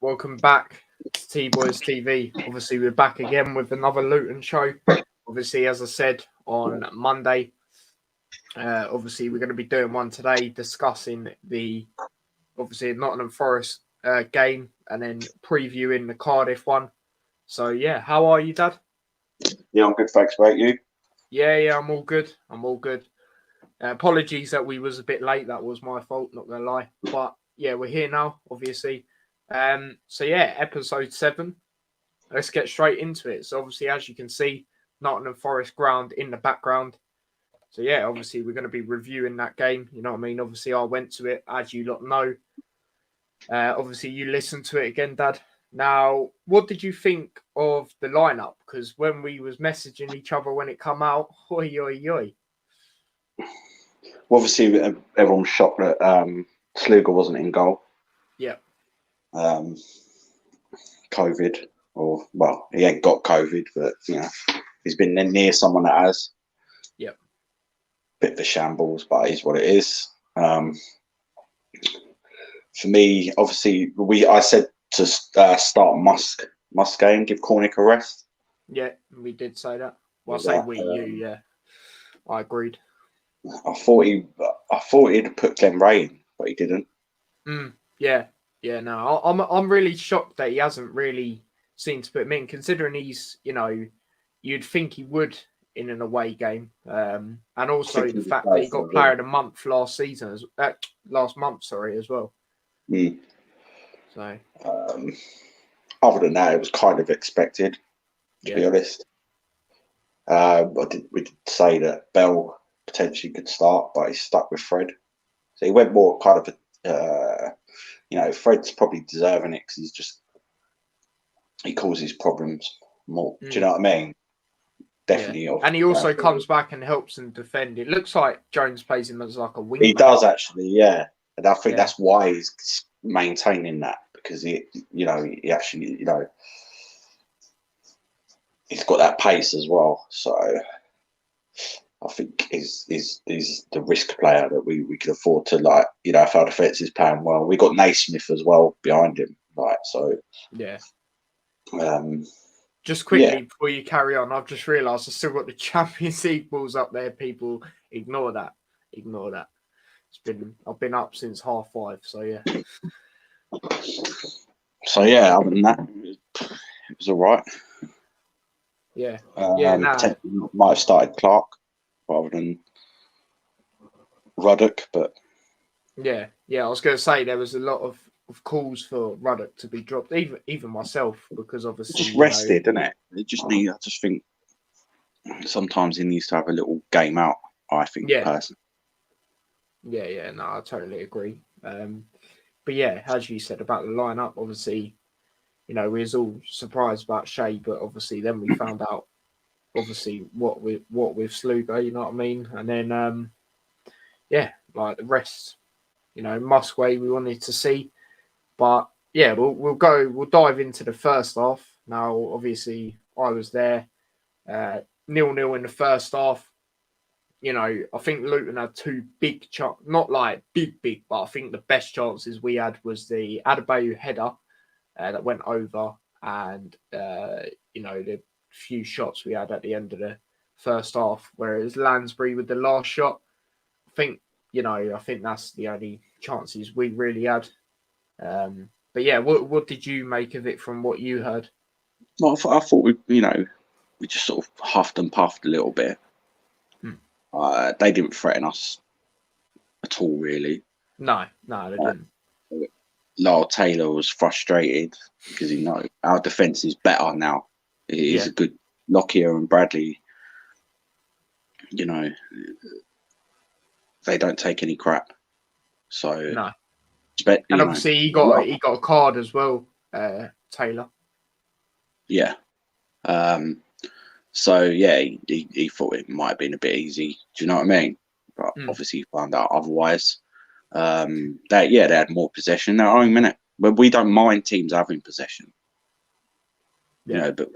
welcome back to T-Boys TV. Obviously, we're back again with another Luton show. Obviously, as I said on Monday, obviously we're going to be doing one today discussing the Nottingham Forest game and then previewing the Cardiff one. So yeah, how are you, Dad? Yeah, I'm good. Thanks, mate. You? Yeah, I'm all good. Apologies that we was a bit late. That was my fault, not gonna lie. But yeah, we're here now, obviously. So yeah, episode 7. Let's get straight into it. So obviously, as you can see, Nottingham Forest ground in the background. So yeah, obviously we're going to be reviewing that game. You know what I mean? Obviously, I went to it, as you lot know. Obviously, you listened to it again, Dad. Now, what did you think of the lineup? Because when we was messaging each other when it come out, oi. Well, obviously, everyone was shocked that Sluga wasn't in goal. Yeah. COVID, he ain't got COVID, but he's been near someone that has. Yeah. Bit of a shambles, but it is what it is. For me, obviously, I said to start Musk game, give Cornick a rest. Yeah, we did say that. Well, I say yeah. I agreed. I thought he'd put Glenn Ray in, but he didn't. Yeah. No, I'm really shocked that he hasn't really seemed to put him in, considering he's, you'd think he would in an away game, and also the fact that he got Player of the Month last month, as well. So, other than that, it was kind of expected, to be honest. We did say that Bell potentially could start, but he's stuck with Fred. So he went more kind of Fred's probably deserving it because he causes problems more. Do you know what I mean? Definitely. Yeah. And he also comes back and helps them defend. It looks like Jones plays him as like a wing. He does actually, yeah. And I think that's why he's maintaining that, because he actually, he's got that pace as well. So I think he's the risk player that we could afford to, if our defence is playing well. We got Naismith as well behind him, Yeah. Just quickly before you carry on, I've just realised I still got the Champions League balls up there. People ignore that. I've been up since 5:30, so yeah. So yeah, other than that, it was all right. Yeah. Might have started Clark rather than Ruddock, but yeah. I was going to say there was a lot of calls for Ruddock to be dropped, even myself, because obviously just rested, isn't it? I just think sometimes he needs to have a little game out. I think, personally. Yeah. No, I totally agree. But yeah, as you said about the lineup, obviously, we was all surprised about Shea, but obviously then we found out, obviously what with Sluga, you know what I mean, and then like the rest, Musquay we wanted to see. But yeah, we'll dive into the first half. Now, obviously, I was there. 0-0 in the first half. I think Luton had 2 big chances, not like big, but I think the best chances we had was the Adebayo header that went over, and the few shots we had at the end of the first half, whereas Lansbury with the last shot. I think that's the only chances we really had. But yeah, what did you make of it from what you heard? Well, I thought we just sort of huffed and puffed a little bit. They didn't threaten us at all, really. No, they didn't. Lyle Taylor was frustrated because our defence is better now. It is a good Lockyer and Bradley. They don't take any crap. So no. And obviously he got a card as well, Taylor. Yeah. So yeah, he thought it might have been a bit easy. Do you know what I mean? But obviously he found out otherwise. They had more possession. Their own minute, but we don't mind teams having possession. But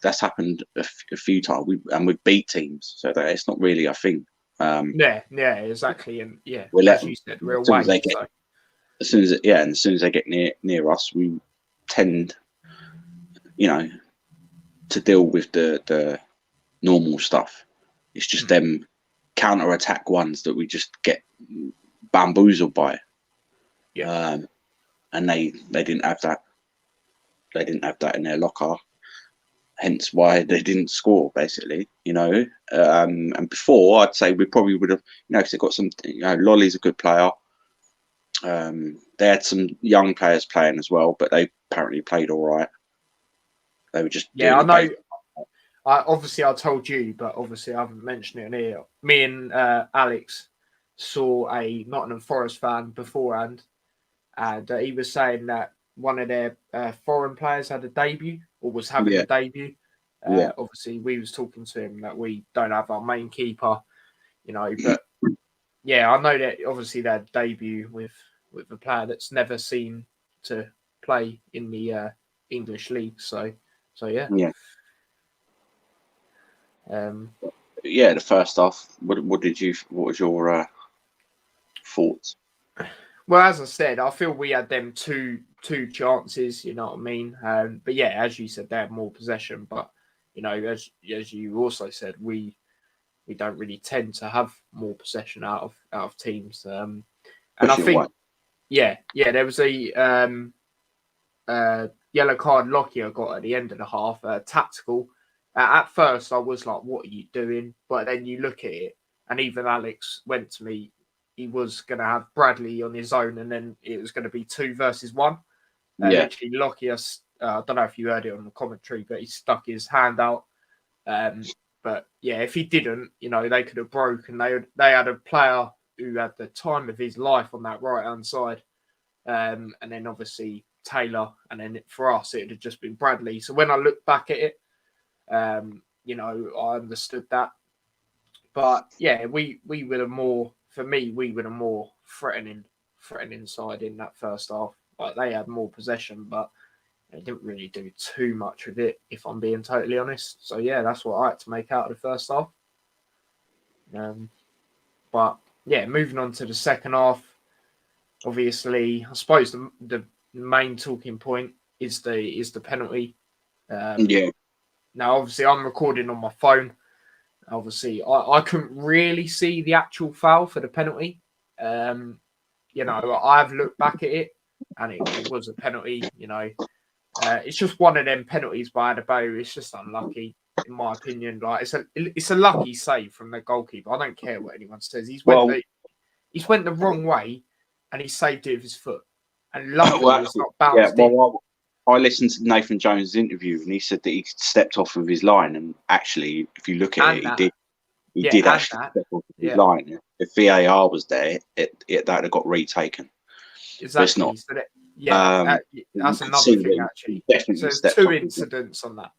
that's happened a few times. We've beat teams, so that it's not really a thing. Exactly, and as you said, we're away. as soon as they get near us, we tend, to deal with the normal stuff. It's just them counter-attack ones that we just get bamboozled by. Yeah. And they didn't have that. They didn't have that in their locker. Hence why they didn't score, basically, And before, I'd say we probably would have, because they've got some, Lolly's a good player. They had some young players playing as well, but they apparently played all right. They were just I know. I told you, but obviously I haven't mentioned it in here. Me and Alex saw a Nottingham Forest fan beforehand, and he was saying that one of their foreign players had a debut or was having a debut. Obviously, we was talking to him that we don't have our main keeper, but yeah, I know that obviously they had a debut with a player that's never seen to play in the English league. So yeah. The first half. What was your thoughts? Well, as I said, I feel we had them two chances. You know what I mean? But yeah, as you said, they had more possession. But as you also said, we don't really tend to have more possession out of teams. And I think, there was a yellow card Lockyer got at the end of the half, tactical. At first, I was like, "What are you doing?" But then you look at it, and even Alex went to me. He was going to have Bradley on his own, and then it was going to be 2 versus 1. Literally, Lockyer, I don't know if you heard it on the commentary, but he stuck his hand out. But yeah, if he didn't, they could have broken. They had a player who had the time of his life on that right-hand side. And then obviously Taylor. And then for us, it had just been Bradley. So when I look back at it, I understood that. But yeah, we were the more, for me, we were the more threatening side in that first half. Like they had more possession, but they didn't really do too much with it, if I'm being totally honest. So yeah, that's what I had to make out of the first half. But yeah, moving on to the second half. Obviously, I suppose the main talking point is the penalty. Now, obviously, I'm recording on my phone. Obviously, I couldn't really see the actual foul for the penalty. I've looked back at it, and it was a penalty. It's just one of them penalties by Adebayo. It's just unlucky, in my opinion. Like it's a lucky save from the goalkeeper. I don't care what anyone says. He's went the wrong way, and he saved it with his foot. And luckily, it's not bounced in. I listened to Nathan Jones' interview, and he said that he stepped off of his line. And actually, if you look at it, he did actually step off of his line. If VAR was there, that would have got retaken. Exactly. But it's not. That's another thing, actually. So there's 2 incidents on that.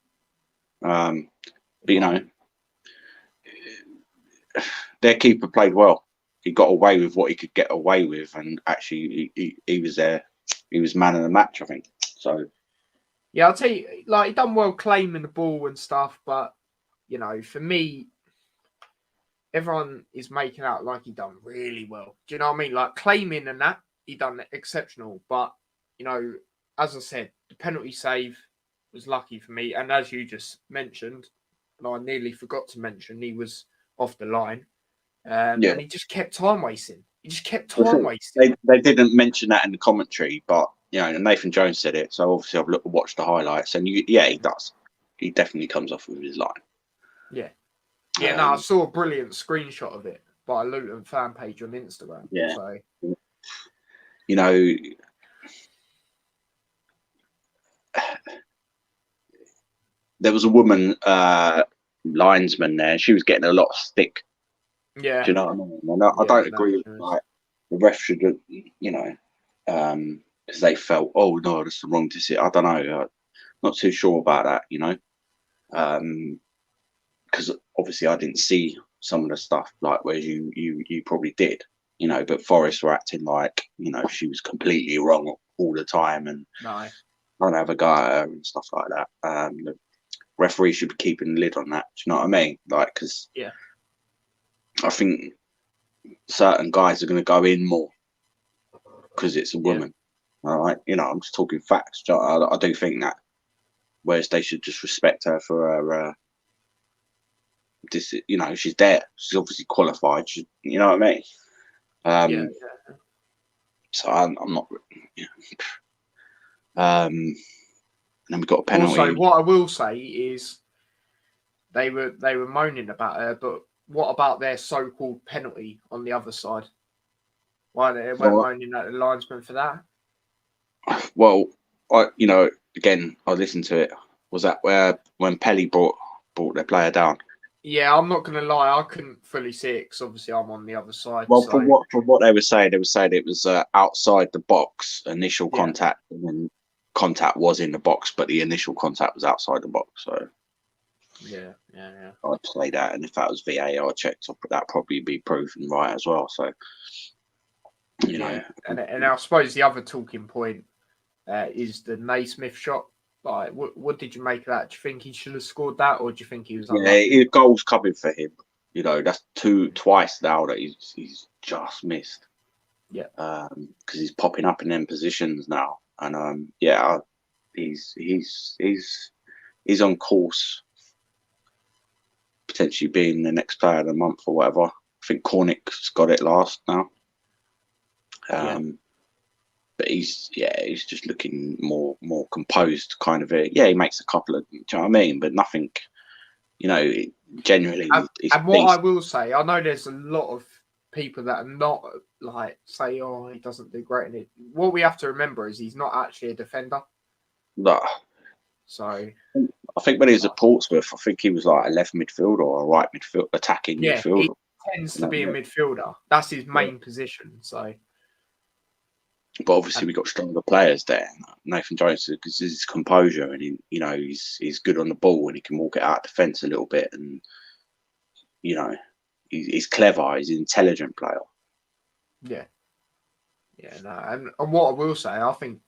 But their keeper played well. He got away with what he could get away with, and actually, he was there. He was man of the match, I think. So. Yeah, I'll tell you, he done well claiming the ball and stuff, but for me, everyone is making out like he done really well. Do you know what I mean? Like claiming and that he done exceptional, but as I said, the penalty save was lucky for me, and as you just mentioned, and I nearly forgot to mention, he was off the line, and he just kept time wasting. They didn't mention that in the commentary, but Nathan Jones said it, so obviously I've watched the highlights, and he does. He definitely comes off with his line. Yeah. I saw a brilliant screenshot of it by a Luton fan page on Instagram. Yeah. So. There was a woman linesman there. She was getting a lot of stick. Yeah. Do you know what I mean? And I don't agree with the ref should have, because they felt, oh no, that's the wrong decision. I don't know. Not too sure about that, because obviously I didn't see some of the stuff whereas you probably did, but Forest were acting like she was completely wrong all the time and trying to have a go at her and stuff like that. The referee should be keeping a lid on that. Do you know what I mean? Because I think certain guys are going to go in more because it's a woman. All right, I'm just talking facts. I do think that. Whereas they should just respect her for her. She's there. She's obviously qualified. You know what I mean? So I'm not. And then we got a penalty. Also, what I will say is they were moaning about her, but what about their so-called penalty on the other side? Why they weren't moaning at the linesman for that? Well, again, I listened to it. Was that when Pelly brought their player down? Yeah, I'm not going to lie. I couldn't fully see it because obviously I'm on the other side. Well, from what they were saying it was outside the box, initial contact, and then contact was in the box, but the initial contact was outside the box. So yeah. I'd say that, and if that was VAR checked, that'd probably be proven right as well. So you know, and I suppose the other talking point is the Naismith shot. Like, what did you make of that? Do you think he should have scored that, or do you think he was unlucky? Yeah, goals coming for him. That's twice now that he's just missed. Yeah. Because he's popping up in them positions now, and he's on course, potentially being the next player of the month or whatever. I think Cornick's got it last now. But he's just looking more composed, kind of. He makes a couple of, do you know what I mean? But nothing, genuinely. And what I will say, I know there's a lot of people that are not say, oh, he doesn't do great in it. What we have to remember is he's not actually a defender. No. So I think when he was at Portsmouth, I think he was like a left midfielder or a right midfield attacking midfielder. He tends to be a midfielder. That's his main position. So. But obviously, we got stronger players there. Nathan Jones, because his composure and he's good on the ball and he can walk it out defence a little bit, and he's clever. He's an intelligent player. Yeah. No, and what I will say, I think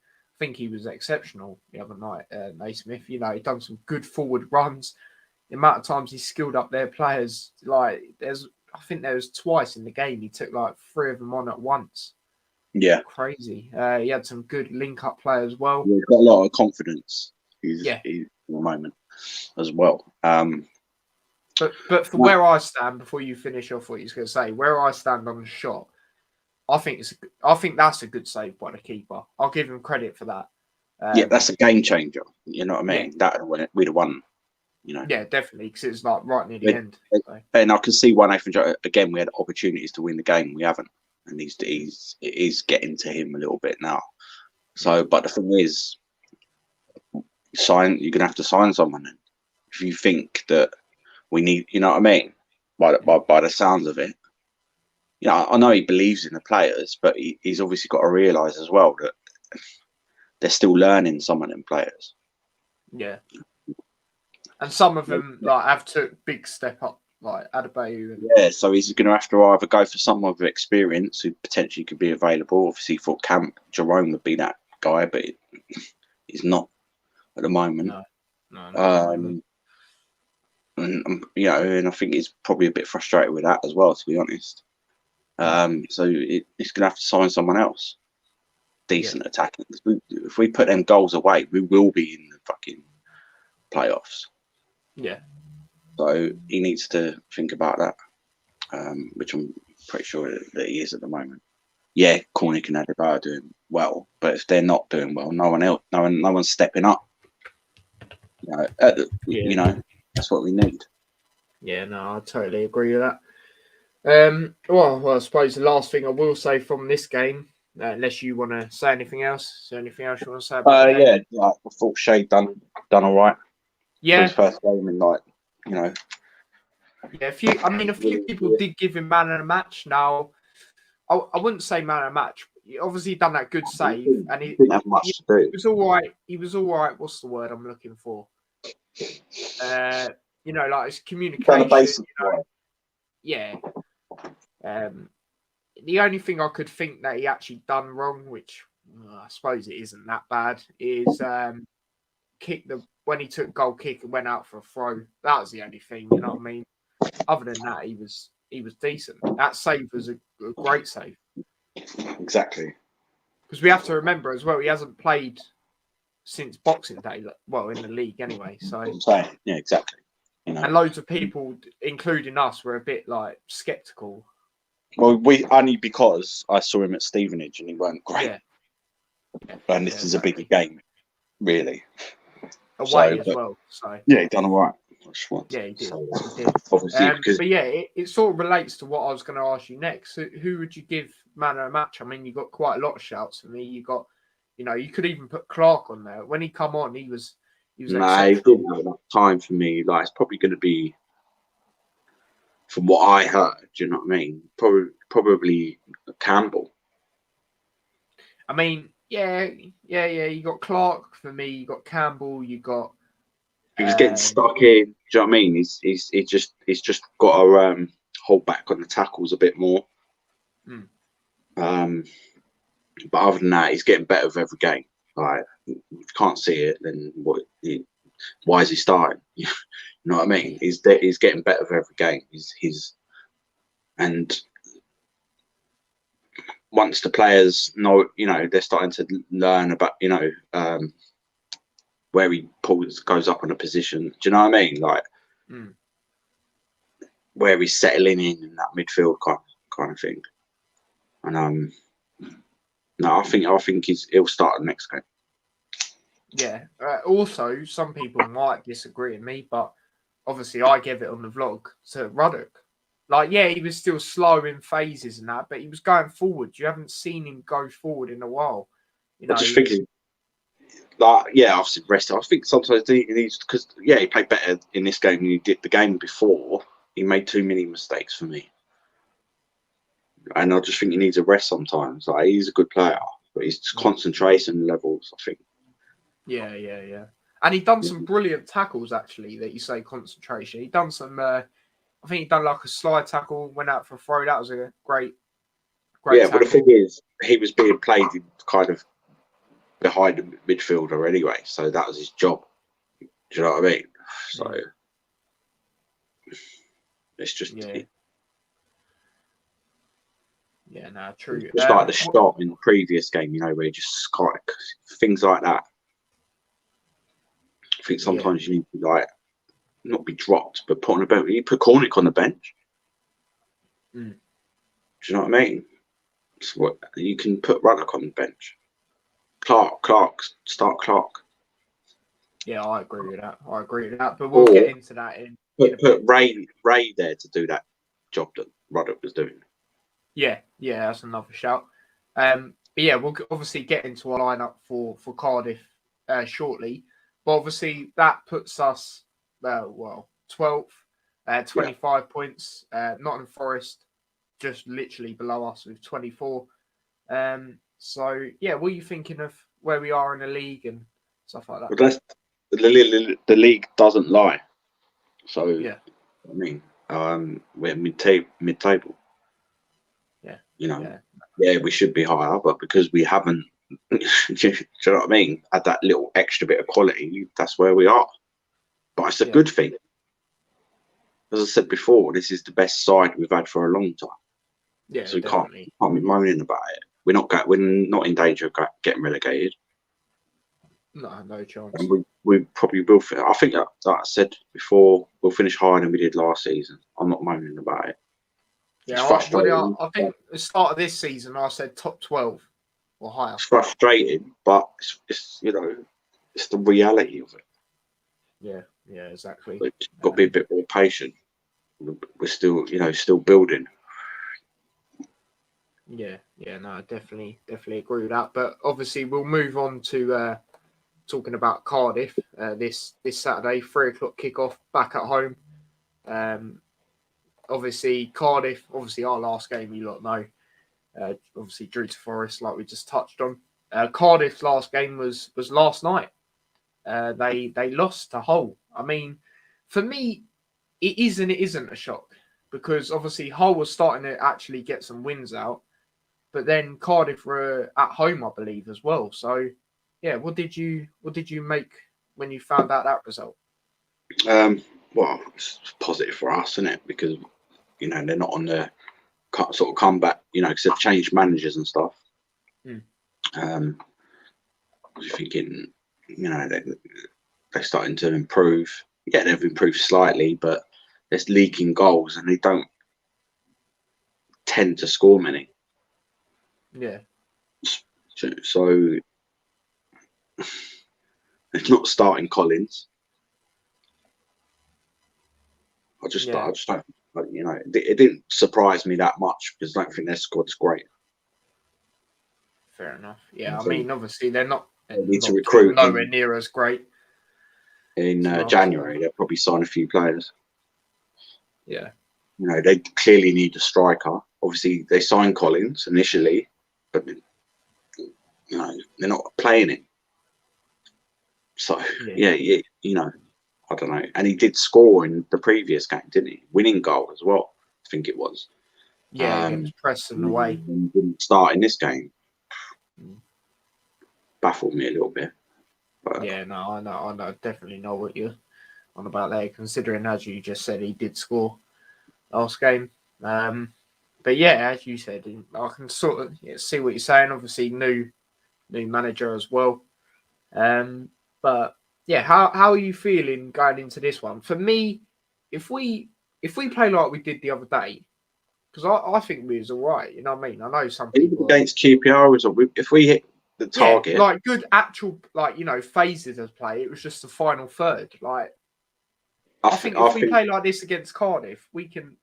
he was exceptional the other night. Naismith, he done some good forward runs. The amount of times he skilled up their players, I think there was twice in the game he took 3 of them on at once. Yeah, crazy. He had some good link-up play as well. He's got a lot of confidence. He's at the moment as well. But for where I stand, before you finish off what you're going to say, where I stand on the shot, I think that's a good save by the keeper. I'll give him credit for that. That's a game changer. You know what I mean? That we'd have won. Yeah, definitely, because it's right near the end. So. And I can see why Nathan Jones. Again, we had opportunities to win the game. We haven't. And it is getting to him a little bit now. So, but the thing is, you're gonna have to sign someone. If you think that we need, you know what I mean, by the sounds of it, I know he believes in the players, but he's obviously got to realise as well that they're still learning. Some of them players. Yeah, and some of them have took big step up. Like Adebayo. So he's going to have to either go for someone with experience who potentially could be available. Obviously, for Camp, Jerome would be that guy, but he's not at the moment. No. And I think he's probably a bit frustrated with that as well, to be honest. So he's going to have to sign someone else, decent attacking. If we put them goals away, we will be in the fucking playoffs. Yeah. So he needs to think about that, which I'm pretty sure that he is at the moment. Yeah, Cornick and Adebayo are doing well, but if they're not doing well, no one's stepping up. That's what we need. Yeah, no, I totally agree with that. Well, I suppose the last thing I will say from this game, unless you want to say anything else, is there anything else you want to say about the game? I thought Shea done all right. Yeah, his first game in Yeah, a few people did give him man of the match. Now, I wouldn't say man of the match. He obviously done that good save, and he didn't have much to do. He was all right. He was all right. What's the word I'm looking for? His communication. Yeah. The only thing I could think that he actually done wrong, which I suppose it isn't that bad, is when he took goal kick and went out for a throw. That was the only thing. You know what I mean? Other than that, he was decent. That save was a great save. Exactly. Because we have to remember as well, he hasn't played since Boxing Day. Well, in the league anyway. So I'm saying, yeah, exactly. You know, and loads of people, including us, were a bit like skeptical. well, we only because I saw him at Stevenage and he weren't great. Yeah. And this is a bigger game, really. Away as well. So yeah, he done all right. Yeah, he did. So, He did. obviously, because But yeah, it sort of relates to what I was going to ask you next. Who would you give man of the match? I mean, you got quite a lot of shouts for me. You got, you could even put Clark on there. When he come on, he was he exceptional. didn't have enough time for me. Like, it's probably going to be, from what I heard, do you know what I mean? Probably Campbell. I mean, yeah. You got Clark for me. You got Campbell. You got. He was getting stuck in. Do you know what I mean? He's just got to hold back on the tackles a bit more. But other than that, he's getting better with every game. Like, if you can't see it, then why is he starting? You know what I mean? He's getting better with every game. And once the players know, they're starting to learn about, where he goes up on a position. Do you know what I mean? Like, where he's settling in that midfield kind of thing. And no, I think he'll start the next game. Yeah. Also, some people might disagree with me, but obviously I gave it on the vlog to Ruddock. Like, yeah, he was still slow in phases and that, but he was going forward. You haven't seen him go forward in a while. I just think, obviously rest. I think sometimes he needs, because he played better in this game than he did the game before. He made too many mistakes for me, and I just think he needs a rest sometimes. Like, he's a good player, but his concentration levels, I think. Yeah. And he done some brilliant tackles, actually, that you say concentration. He done some, I think he done like a slide tackle, went out for a throw. That was a great Yeah, tackle. but the thing is, he was being played in kind of behind the midfielder anyway, so that was his job. Do you know what I mean? So it's just true. Just like the shot in the previous game, where you just things like that. I think sometimes you need to not be dropped, but put on the bench. You put Cornick on the bench. Do you know what I mean? So you can put Ruddock on the bench. Start Clark. Yeah, I agree with that. But we'll get into that in put Ray there to do that job that Ruddock was doing. Yeah, that's another shout. But yeah, we'll obviously get into our lineup for Cardiff shortly. But obviously that puts us 12th, 25 points. Nottingham Forest just literally below us with 24. So yeah, what are you thinking of where we are in the league and stuff like that? Well, the league doesn't lie. So yeah, I mean, we're mid-table. Yeah. We should be higher, but because we haven't, do you know what I mean? Add that little extra bit of quality, that's where we are. But it's a good thing. As I said before, this is the best side we've had for a long time. Yeah, so we can't be moaning about it. We're not in danger of getting relegated. No chance. And we probably will. I think, like I said before, we'll finish higher than we did last season. I'm not moaning about it. Yeah, I think at the start of this season, I said top 12 or higher. It's frustrating, but it's it's the reality of it. Yeah, exactly. We've got to be a bit more patient. We're still building. Yeah, no, I definitely agree with that. But obviously, we'll move on to talking about Cardiff this Saturday, 3:00 kickoff back at home. Obviously, Cardiff, our last game, you lot know, obviously drew to Forest, like we just touched on. Cardiff's last game was last night. They lost to Hull. I mean, for me, it is and it isn't a shock because obviously Hull was starting to actually get some wins out, but then Cardiff were at home, I believe, as well. So, yeah, what did you make when you found out that result? Well, it's positive for us, isn't it? Because they're not on the sort of comeback, because they've changed managers and stuff. You're thinking, they're starting to improve. Yeah, they've improved slightly, but there's leaking goals, and they don't tend to score many. Yeah. So it's not starting Collins. I just don't. It didn't surprise me that much because I don't think their squad's great. Fair enough. Yeah, I mean, obviously they're not. They need to recruit nowhere near as great. In January, they'll probably sign a few players. Yeah. They clearly need a striker. Obviously, they signed Collins initially, but they're not playing him. So yeah, I don't know. And he did score in the previous game, didn't he? Winning goal as well, I think it was. Yeah, against Preston away. He didn't start in this game. Baffled me a little bit. But yeah, no, I know, definitely know what you're on about there. Considering, as you just said, he did score last game. But yeah, as you said, I can sort of see what you're saying. Obviously, new manager as well. But yeah, how are you feeling going into this one? For me, if we play like we did the other day, because I think we was all right. You know what I mean? I know some people against QPR was if we hit the target, like good actual phases of play. It was just the final third. Like I think if we play like this against Cardiff, we can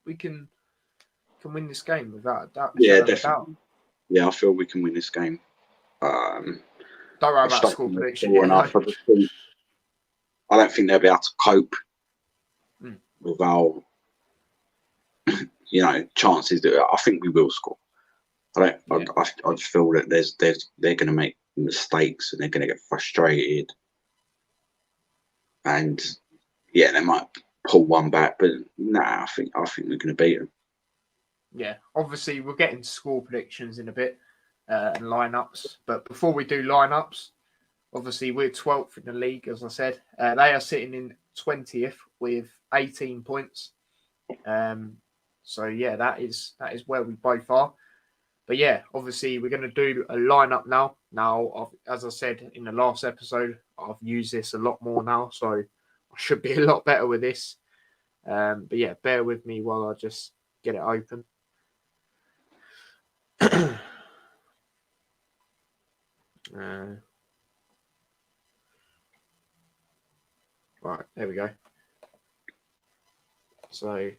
win this game without that. Yeah, definitely. Yeah, I feel we can win this game. Don't worry about score prediction. I don't think they'll be able to cope with our chances. I think we will score. I just feel that they're going to make mistakes and they're going to get frustrated, and they might pull one back. But I think we're going to beat them. Yeah, obviously we'll get into score predictions in a bit and lineups. But before we do lineups, obviously we're 12th in the league, as I said. They are sitting in 20th with 18 points. So yeah, that is where we both are. But yeah, obviously we're going to do a lineup now. Now, as I said in the last episode, I've used this a lot more now, so I should be a lot better with this. But yeah, bear with me while I just get it open. Right, there we go. So,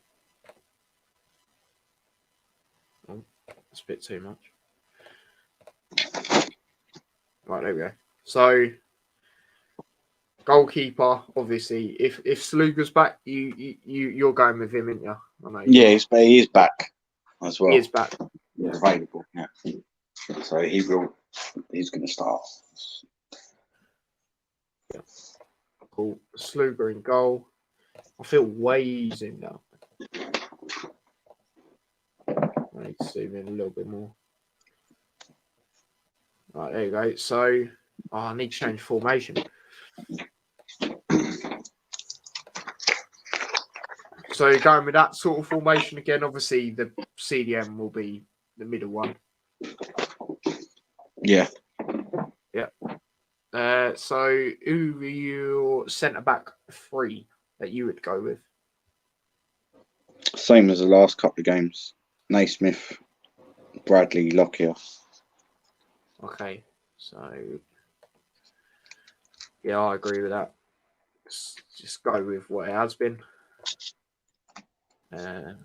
that's a bit too much. Right, there we go. So, goalkeeper, obviously, if Sluga's back, you're going with him, aren't you? I know he is back as well. He is back. He's available. Yeah. So he's going to start. Yeah. Cool. Sluga in goal. I feel ways in now. I need to zoom in a little bit more. Right, there you go. So, I need to change formation. So, going with that sort of formation again, obviously the CDM will be the middle one. Yeah. Yeah. So, who are your centre back three that you would go with? Same as the last couple of games. Naismith, Bradley, Lockyer. Okay. So, yeah, I agree with that. Just go with what it has been. Here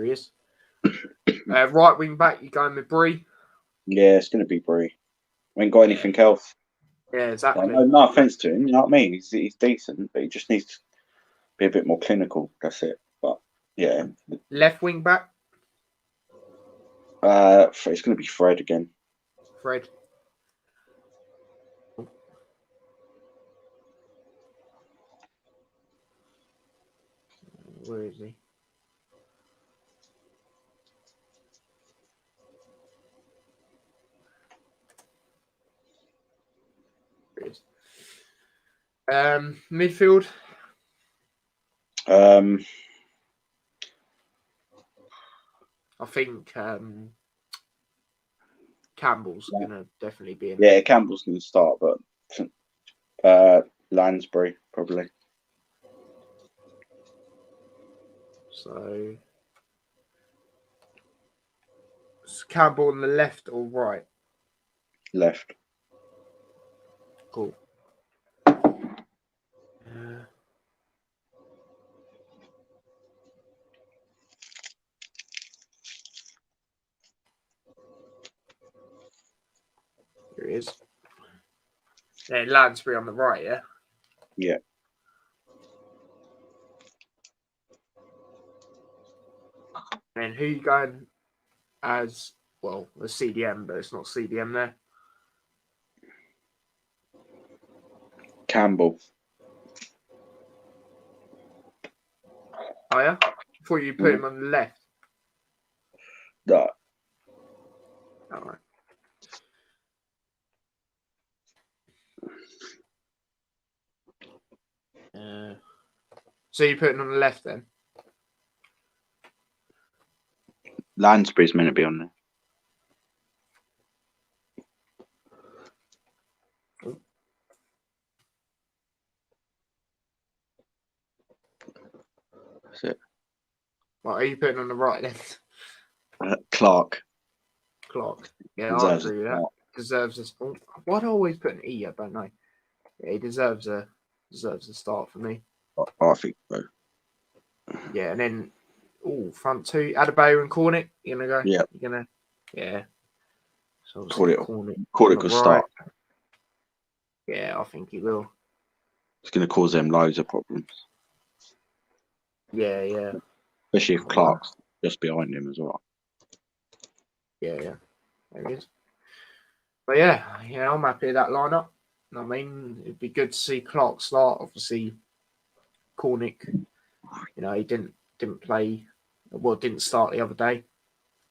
he is. Right wing back, you going with Bree? Yeah, it's going to be Bree. We ain't got anything else. Yeah, exactly. No offense to him, you know what I mean? He's decent, but he just needs to be a bit more clinical. That's it. But yeah. Left wing back? It's going to be Fred again. Fred. Where is he? Midfield. Um, I think Campbell's gonna definitely be in. yeah, Campbell's going to start, but Lansbury probably. So is Campbell on the left or right? Left. Cool. Here he is. Yeah, Lansbury on the right, yeah? Yeah. And who you going as, well, the CDM, but it's not CDM there. Campbell. Oh, yeah? Before you put him on the left. No. All right. So you're putting on the left then? Lansbury's meant to be on there. That's it. What are you putting on the right then? Clark. Clark. Yeah, I Deserves agree with that. start. Deserves a spot. Why do I always put an E? I don't know. Yeah, he deserves a start for me. I think so. Yeah, and then front two, Adebayo and Cornick. You're gonna go? Yeah. You're gonna, yeah. So Cornick on will the start. right. Yeah, I think he will. It's going to cause them loads of problems. Yeah, yeah. Especially if Clark's just behind him as well. Yeah. There he is. But yeah, I'm happy with that lineup. I mean, it'd be good to see Clark start. Obviously, Cornick, he didn't play, didn't start the other day.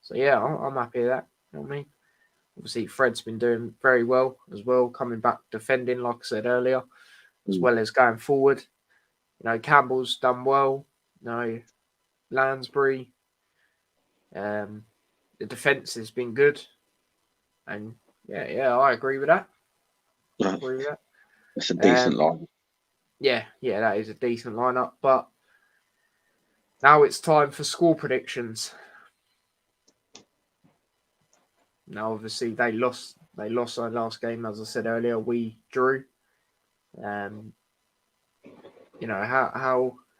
So yeah, I'm happy with that. You know what I mean? Obviously, Fred's been doing very well as well, coming back defending, like I said earlier, as well as going forward. Campbell's done well. Lansbury. The defence has been good. And yeah, I agree with that. It's a decent line. Yeah, that is a decent lineup. But now it's time for score predictions. Now, obviously, they lost our last game, as I said earlier. We drew.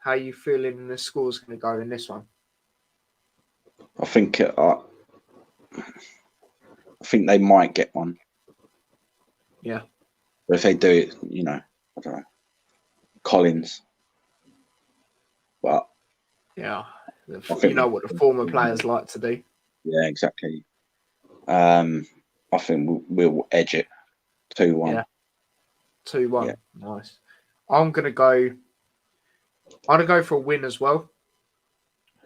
How you feeling the score's going to go in this one? I think they might get one. Yeah. But if they do it, I don't know. Collins. But yeah, you know what the former players like to do. Yeah, exactly. I think we'll edge it 2-1. Yeah. 2-1. Yeah. Nice. I'm gonna go for a win as well.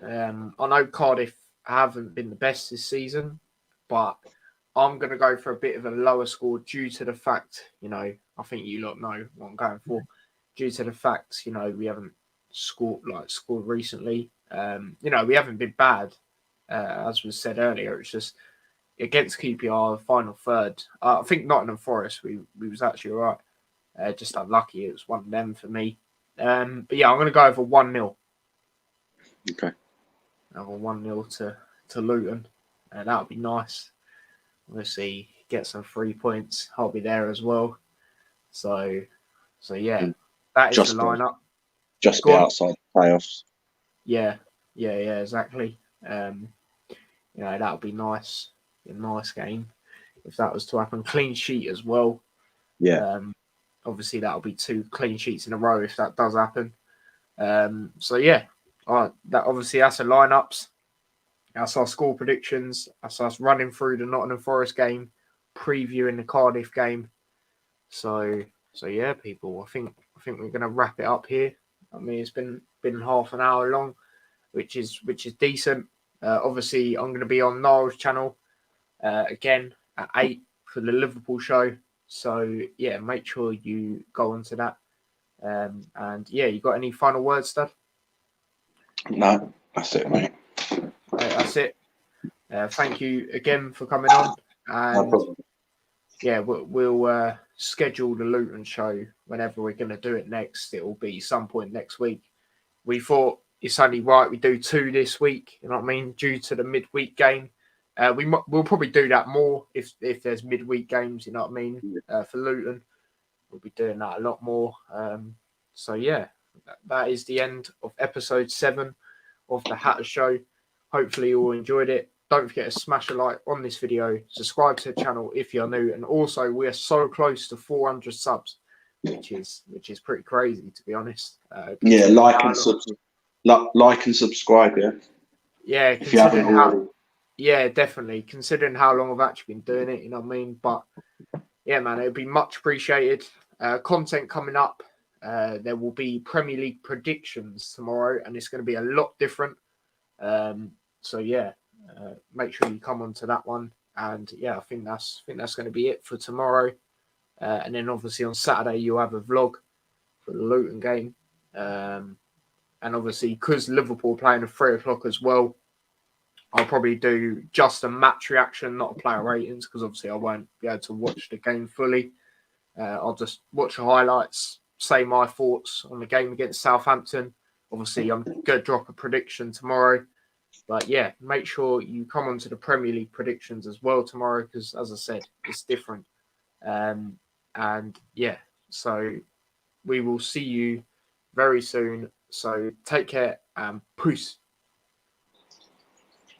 I know Cardiff haven't been the best this season, but I'm gonna go for a bit of a lower score due to the fact, I think you lot know what I'm going for. Due to the fact, we haven't scored recently. We haven't been bad, as was said earlier. It's just against QPR, final third. I think Nottingham Forest, we was actually all right. Just unlucky. It was one of them for me. But yeah, I'm going to go over 1-0. Okay. Over 1-0 to Luton. That would be nice. Obviously, get some 3 points. I'll be there as well. So yeah, that is the lineup. Just be outside the playoffs. Yeah, exactly. That would be nice. A nice game if that was to happen. Clean sheet as well. Yeah. Obviously, that'll be 2 clean sheets in a row if that does happen. So yeah, that's the lineups. That's our score predictions. That's us running through the Nottingham Forest game, previewing the Cardiff game. So yeah, people. I think we're gonna wrap it up here. I mean, it's been half an hour long, which is decent. Obviously, I'm gonna be on Niall's channel again at 8 for the Liverpool show. So yeah, make sure you go onto that And yeah, you got any final words, Dad? No, that's it, mate. That's it. Thank you again for coming on. No And problem. yeah, we'll schedule the Luton show whenever we're going to do it next. It will be some point next week. We thought it's only right we do 2 this week. You know what I mean? Due to the midweek game, we'll probably do that more if there's midweek games. You know what I mean? For Luton, we'll be doing that a lot more. So yeah, that is the end of episode 7 of the Hatter Show. Hopefully you all enjoyed it. Don't forget to smash a like on this video, subscribe to the channel if you're new, and also we are so close to 400 subs, which is pretty crazy, to be honest. Yeah, like and subscribe. Yeah, yeah, if you haven't already. Yeah, definitely. Considering how long I've actually been doing it, you know what I mean? But yeah, man, it'd be much appreciated. Content coming up. There will be Premier League predictions tomorrow, and it's going to be a lot different. So yeah, make sure you come on to that one. And yeah, I think that's going to be it for tomorrow. And then obviously on Saturday you'll have a vlog for the Luton game. And obviously because Liverpool are playing at 3 o'clock as well, I'll probably do just a match reaction, not a player ratings, because obviously I won't be able to watch the game fully. I'll just watch the highlights, say my thoughts on the game against Southampton. Obviously, I'm going to drop a prediction tomorrow. But yeah, make sure you come onto the Premier League predictions as well tomorrow, because as I said, it's different. And yeah, so we will see you very soon. So take care and peace.